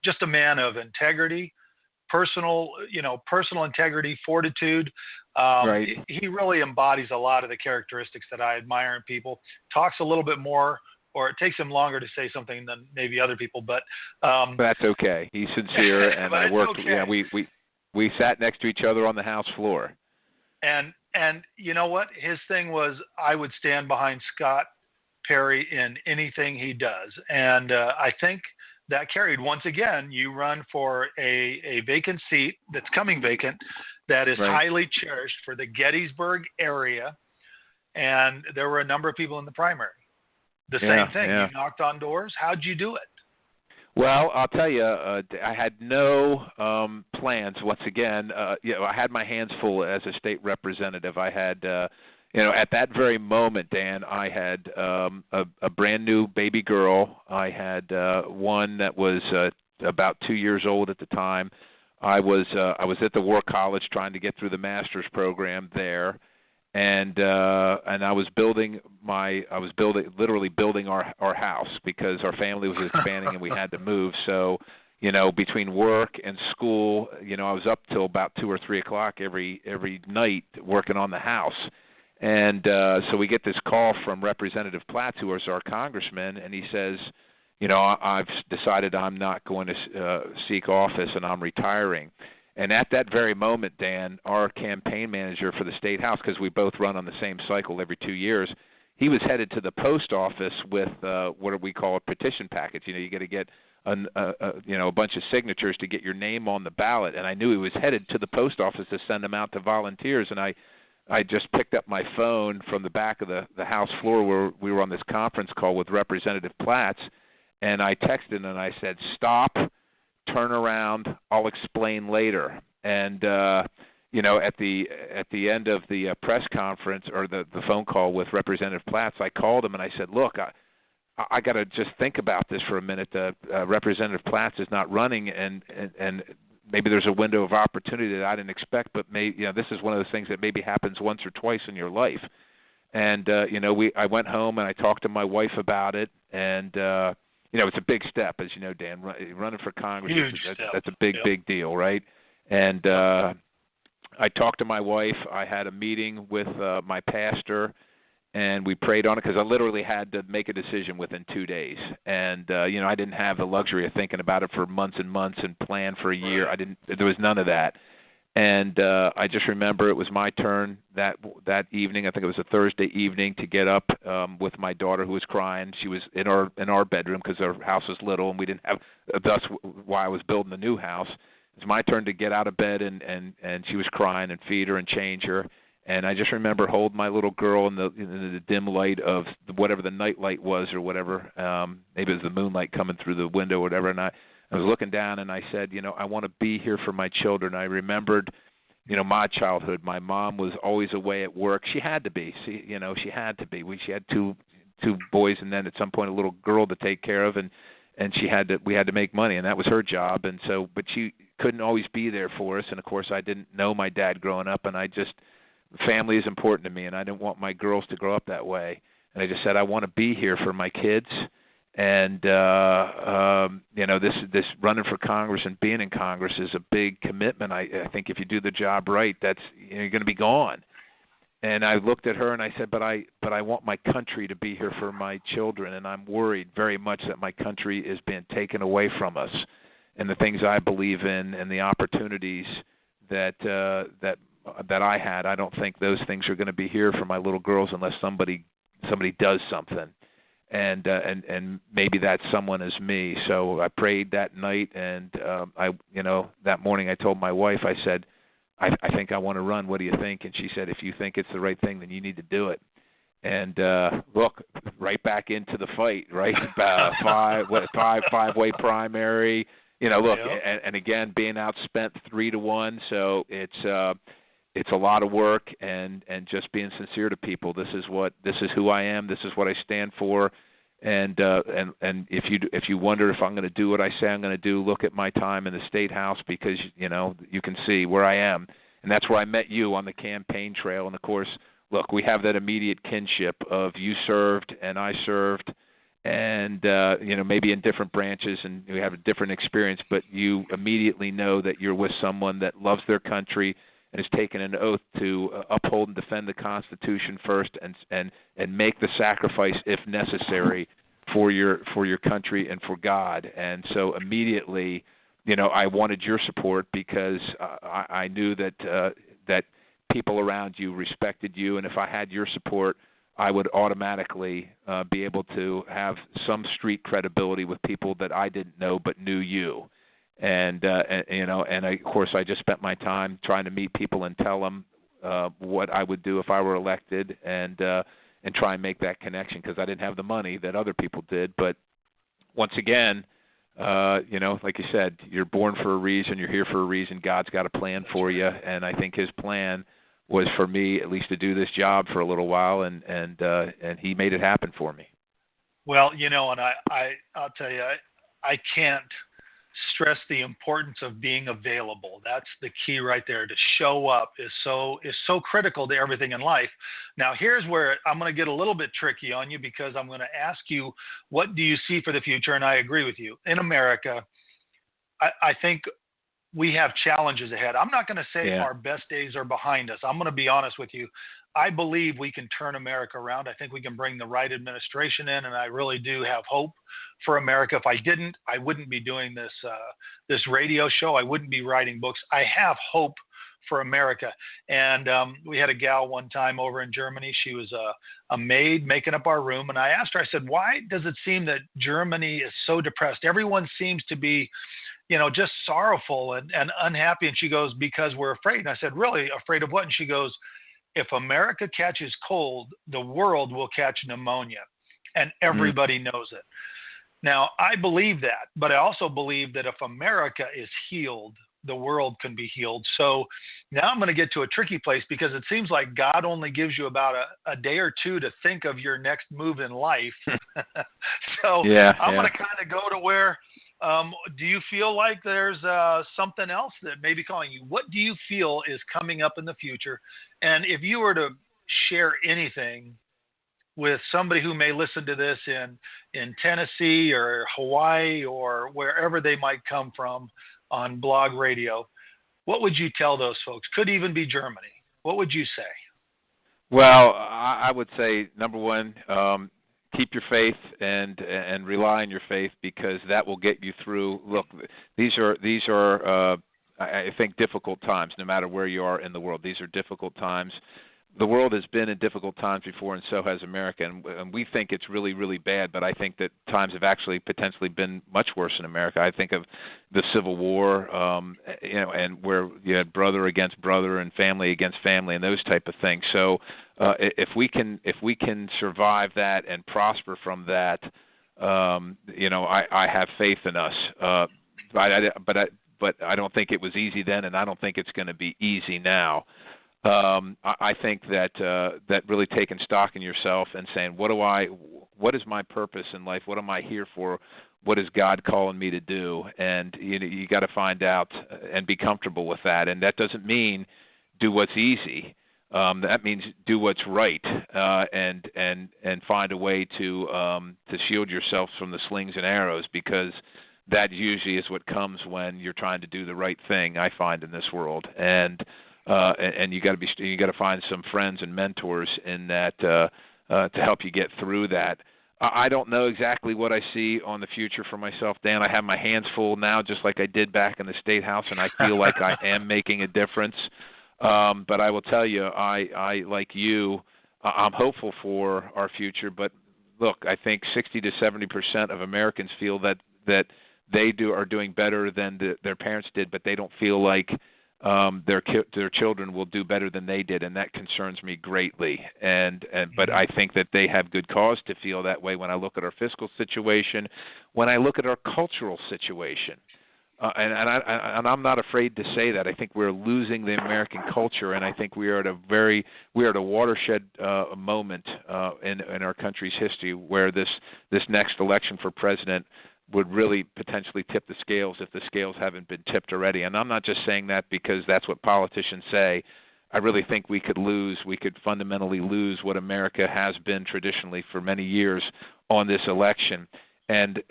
just a man of integrity, personal integrity, fortitude. Right. He really embodies a lot of the characteristics that I admire in people. Talks a little bit more, or it takes him longer to say something than maybe other people, but that's okay. He's sincere, and but I it's worked. okay. Yeah, we sat next to each other on the house floor. And you know what? His thing was, I would stand behind Scott Perry in anything he does, and I think that carried. Once again, you run for a vacant seat that's coming vacant, that is Right. highly cherished for the Gettysburg area, and there were a number of people in the primary. The Yeah, same thing. yeah. You knocked on doors. How'd you do it? Well, I'll tell you, I had no plans. Once again, I had my hands full as a state representative. I had, at that very moment, Dan, I had a brand new baby girl. I had one that was about 2 years old at the time. I was at the War College trying to get through the master's program there. And I was literally building our house because our family was expanding and we had to move. So, between work and school, I was up till about 2 or 3 o'clock every night working on the house. And so we get this call from Representative Platts, who is our congressman, and he says, I've decided I'm not going to seek office and I'm retiring. And at that very moment, Dan, our campaign manager for the state house, because we both run on the same cycle every 2 years, he was headed to the post office with what we call a petition package. You got to get a bunch of signatures to get your name on the ballot. And I knew he was headed to the post office to send them out to volunteers. And I just picked up my phone from the back of the House floor where we were on this conference call with Representative Platts, and I texted and I said, "Stop. Turn around, I'll explain later." And at the end of the press conference or the phone call with Representative Platts, I called him and I said, "Look, I got to just think about this for a minute. Representative Platts is not running, and maybe there's a window of opportunity that I didn't expect, but this is one of those things that maybe happens once or twice in your life." And I went home and I talked to my wife about it, and it's a big step, as you know, Dan. Running for Congress, that's a big deal, right? And I talked to my wife. I had a meeting with my pastor, and we prayed on it because I literally had to make a decision within 2 days. And I didn't have the luxury of thinking about it for months and months and plan for a year. There was none of that. And I just remember it was my turn that evening. I think it was a Thursday evening to get up with my daughter who was crying. She was in our bedroom because our house was little and we didn't have. That's why I was building the new house. It was my turn to get out of bed and she was crying and feed her and change her. And I just remember holding my little girl in the dim light of whatever the night light was or whatever. Maybe it was the moonlight coming through the window or whatever. And I was looking down and I said, I want to be here for my children. I remembered, my childhood. My mom was always away at work. She had to be. She had to be. She had two boys and then at some point a little girl to take care of, and we had to make money, and that was her job. And so, but she couldn't always be there for us. And of course, I didn't know my dad growing up, and family is important to me, and I didn't want my girls to grow up that way. And I just said, I want to be here for my kids. And this running for Congress and being in Congress is a big commitment. I think if you do the job right, that's you're going to be gone. And I looked at her and I said, but I want my country to be here for my children, and I'm worried very much that my country is being taken away from us, and the things I believe in and the opportunities that I had. I don't think those things are going to be here for my little girls unless somebody does something. And maybe that someone is me. So I prayed that night, and that morning I told my wife, I said, I think I want to run. What do you think? And she said, if you think it's the right thing, then you need to do it. And look, right back into the fight, right? Five-way primary. Look, and again, being outspent 3-1, so it's a lot of work, and just being sincere to people. This is who I am. This is what I stand for. And if you wonder if I'm going to do what I say I'm going to do, look at my time in the state house, because you can see where I am, and that's where I met you on the campaign trail. And of course, look, we have that immediate kinship of you served and I served, and maybe in different branches, and you have a different experience, but you immediately know that you're with someone that loves their country and has taken an oath to uphold and defend the Constitution first, and make the sacrifice if necessary for your country and for God. And so immediately, I wanted your support because I knew that people around you respected you, and if I had your support, I would automatically be able to have some street credibility with people that I didn't know but knew you. And of course, I just spent my time trying to meet people and tell them what I would do if I were elected, and try and make that connection, because I didn't have the money that other people did. But once again, like you said, you're born for a reason. You're here for a reason. God's got a plan for you, and I think His plan was for me at least to do this job for a little while, and He made it happen for me. Well, and I'll tell you, I can't stress the importance of being available. That's the key right there. To show up is so critical to everything in life. Now, here's where I'm going to get a little bit tricky on you, because I'm going to ask you, what do you see for the future? And I agree with you. In America, I think we have challenges ahead. I'm not going to say our best days are behind us. I'm going to be honest with you. I believe we can turn America around. I think we can bring the right administration in, and I really do have hope for America. If I didn't, I wouldn't be doing this radio show. I wouldn't be writing books. I have hope for America. And we had a gal one time over in Germany. She was a maid making up our room, and I asked her, I said, why does it seem that Germany is so depressed? Everyone seems to be just sorrowful and unhappy. And she goes, because we're afraid. And I said, really? Afraid of what? And she goes, if America catches cold, the world will catch pneumonia, and everybody knows it. Now, I believe that, but I also believe that if America is healed, the world can be healed. So now I'm going to get to a tricky place, because it seems like God only gives you about a day or two to think of your next move in life. So I'm going to kind of go to where, do you feel like there's something else that may be calling you? What do you feel is coming up in the future? And if you were to share anything with somebody who may listen to this in Tennessee or Hawaii or wherever they might come from on blog radio, what would you tell those folks? Could even be Germany. What would you say? Well, I would say, number one, keep your faith and rely on your faith, because that will get you through. Look, these are I think difficult times, no matter where you are in the world. These are difficult times. The world has been in difficult times before, and so has America. And we think it's really, really bad, but I think that times have actually potentially been much worse in America. I think of the Civil War, and where you had brother against brother and family against family and those type of things. So if we can survive that and prosper from that, I have faith in us. But I don't think it was easy then, and I don't think it's going to be easy now. I think that really taking stock in yourself and saying, what is my purpose in life? What am I here for? What is God calling me to do? And you got to find out and be comfortable with that. And that doesn't mean do what's easy. That means do what's right, and find a way to shield yourself from the slings and arrows, because that usually is what comes when you're trying to do the right thing, I find, in this world. And you got to find some friends and mentors in that to help you get through that. I don't know exactly what I see on the future for myself, Dan. I have my hands full now, just like I did back in the State House, and I feel like I am making a difference. But I will tell you, I like you, I'm hopeful for our future. But look, I think 60 to 70% of Americans feel that they are doing better than their parents did, but they don't feel like their children will do better than they did, and that concerns me greatly. But I think that they have good cause to feel that way when I look at our fiscal situation, when I look at our cultural situation. And I'm not afraid to say that. I think we're losing the American culture, and I think we are at a watershed moment in our country's history, where this next election for president would really potentially tip the scales, if the scales haven't been tipped already. And I'm not just saying that because that's what politicians say. I really think we could fundamentally lose what America has been traditionally for many years on this election, and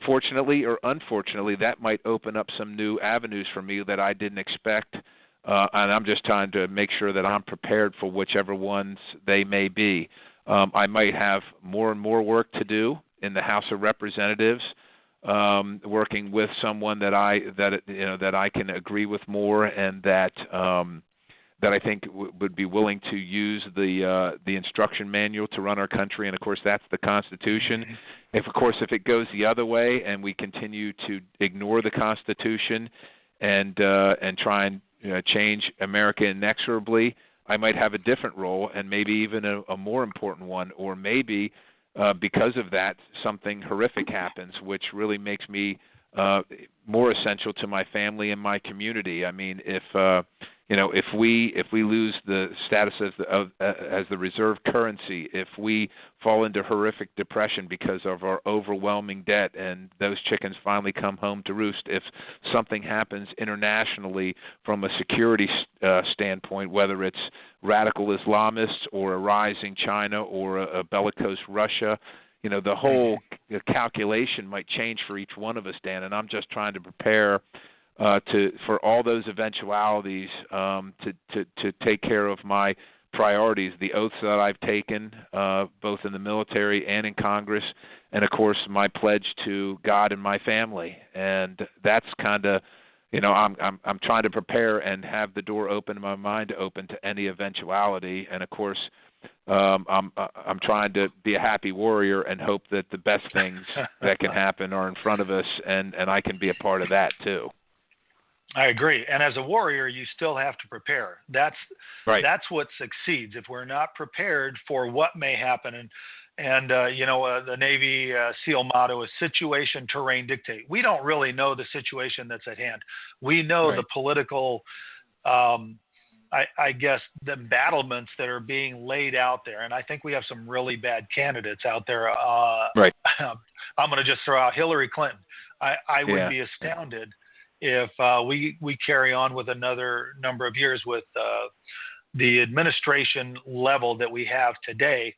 fortunately or unfortunately, that might open up some new avenues for me that I didn't expect. And I'm just trying to make sure that I'm prepared for whichever ones they may be. I might have more and more work to do in the House of Representatives, working with someone that I can agree with more, and that I think would be willing to use the instruction manual to run our country, and of course that's the Constitution. If it goes the other way and we continue to ignore the Constitution and try and change America inexorably, I might have a different role, and maybe even a more important one, or maybe because of that something horrific happens, which really makes me more essential to my family and my community. I mean, if we lose the status as the reserve currency, if we fall into horrific depression because of our overwhelming debt, and those chickens finally come home to roost, if something happens internationally from a security standpoint, whether it's radical Islamists or a rising China or a bellicose Russia, the whole calculation might change for each one of us, Dan, and I'm just trying to prepare for all those eventualities, to take care of my priorities, the oaths that I've taken, both in the military and in Congress, and of course my pledge to God and my family. And that's kind of, I'm trying to prepare and have the door open, my mind open to any eventuality. And of course, I'm trying to be a happy warrior and hope that the best things that can happen are in front of us, and I can be a part of that too. I agree. And as a warrior, you still have to prepare. That's right. That's what succeeds. If we're not prepared for what may happen, and the Navy SEAL motto is situation, terrain, dictate. We don't really know the situation that's at hand. We know right. the political, I guess, the battlements that are being laid out there. And I think we have some really bad candidates out there. Right. I'm going to just throw out Hillary Clinton. I would be astounded if we carry on with another number of years with the administration level that we have today.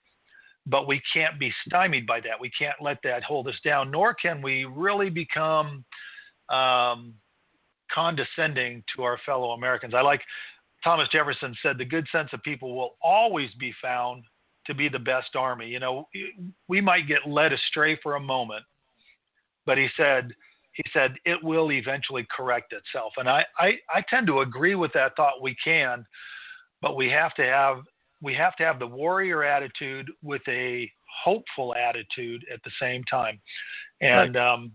But we can't be stymied by that. We can't let that hold us down, nor can we really become condescending to our fellow Americans. I like Thomas Jefferson said, the good sense of people will always be found to be the best army. We might get led astray for a moment, but he said it will eventually correct itself. And I tend to agree with that thought. We can, but we have to have the warrior attitude with a hopeful attitude at the same time. And right.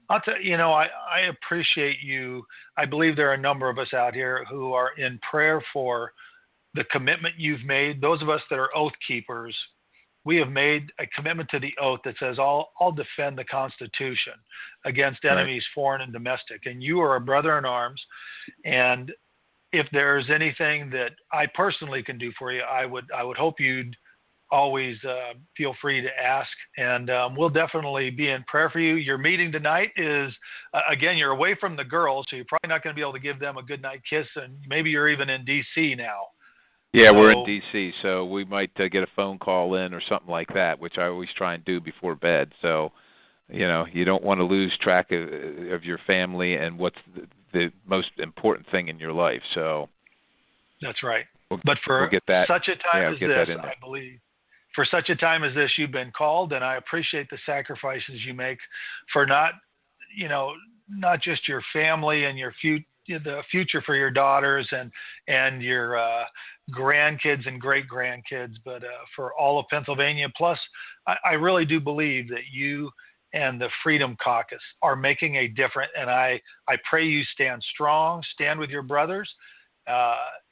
I'll tell you, I appreciate you. I believe there are a number of us out here who are in prayer for the commitment you've made. Those of us that are oath keepers, we have made a commitment to the oath that says, I'll defend the Constitution against enemies, right. foreign and domestic. And you are a brother in arms. And if there's anything that I personally can do for you, I would hope you'd always feel free to ask. And we'll definitely be in prayer for you. Your meeting tonight is, again, you're away from the girls, so you're probably not going to be able to give them a goodnight kiss. And maybe you're even in D.C. now. Yeah, we're in D.C., so we might get a phone call in or something like that, which I always try and do before bed. So, you don't want to lose track of your family and what's the most important thing in your life. So that's right. But for such a time as this, I believe, for such a time as this, you've been called, and I appreciate the sacrifices you make for not just your family and the future for your daughters and your grandkids and great grandkids, but for all of Pennsylvania. Plus, I really do believe that you and the Freedom Caucus are making a difference, and I pray you stand strong, stand with your brothers.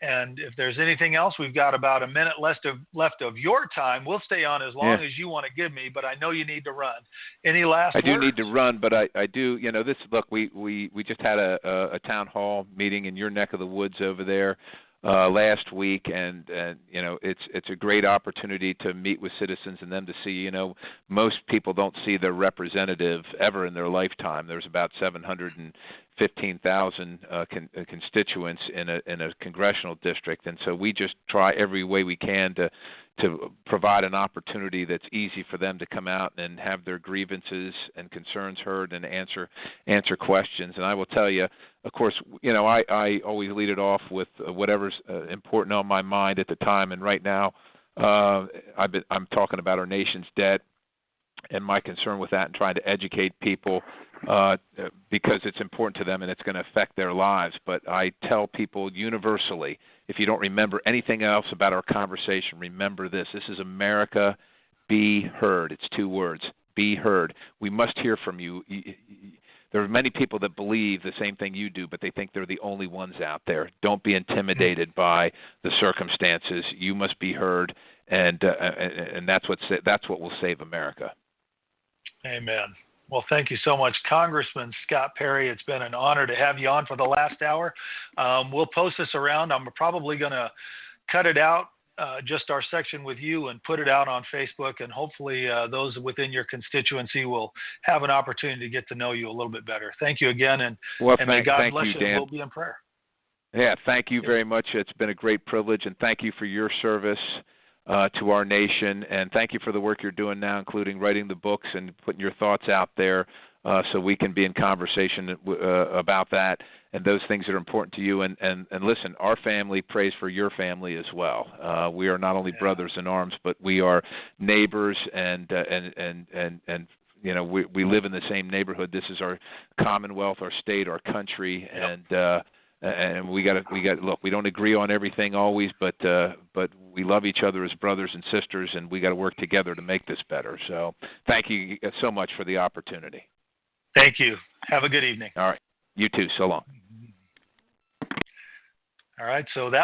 And if there's anything else, we've got about a minute left of your time. We'll stay on as long as you want to give me, but I know you need to run. Any last words? I do need to run, but I do, we just had a town hall meeting in your neck of the woods over there last week, and it's a great opportunity to meet with citizens and them to see, most people don't see their representative ever in their lifetime. There's about 715,000 constituents in a congressional district, and so we just try every way we can to to provide an opportunity that's easy for them to come out and have their grievances and concerns heard and answer questions. And I will tell you, of course, I always lead it off with whatever's important on my mind at the time. And right now, I'm talking about our nation's debt and my concern with that and trying to educate people because it's important to them and it's going to affect their lives. But I tell people universally, if you don't remember anything else about our conversation, remember this. This is America. Be heard. It's 2 words. Be heard. We must hear from you. There are many people that believe the same thing you do, but they think they're the only ones out there. Don't be intimidated by the circumstances. You must be heard, and that's what will save America. Amen. Well, thank you so much, Congressman Scott Perry. It's been an honor to have you on for the last hour. We'll post this around. I'm probably going to cut it out, just our section with you, and put it out on Facebook, and hopefully those within your constituency will have an opportunity to get to know you a little bit better. Thank you again, and may God bless you, and we'll be in prayer. Yeah, thank you very much. It's been a great privilege, and thank you for your service to our nation, and thank you for the work you're doing now, including writing the books and putting your thoughts out there so we can be in conversation about that and those things that are important to you. And listen, our family prays for your family as well. We are not only brothers in arms, but we are neighbors, and we live in the same neighborhood. This is our commonwealth, our state, our country, and we got look. We don't agree on everything always, but we love each other as brothers and sisters, and we got to work together to make this better. So, thank you so much for the opportunity. Thank you. Have a good evening. All right. You too. So long. All right. So that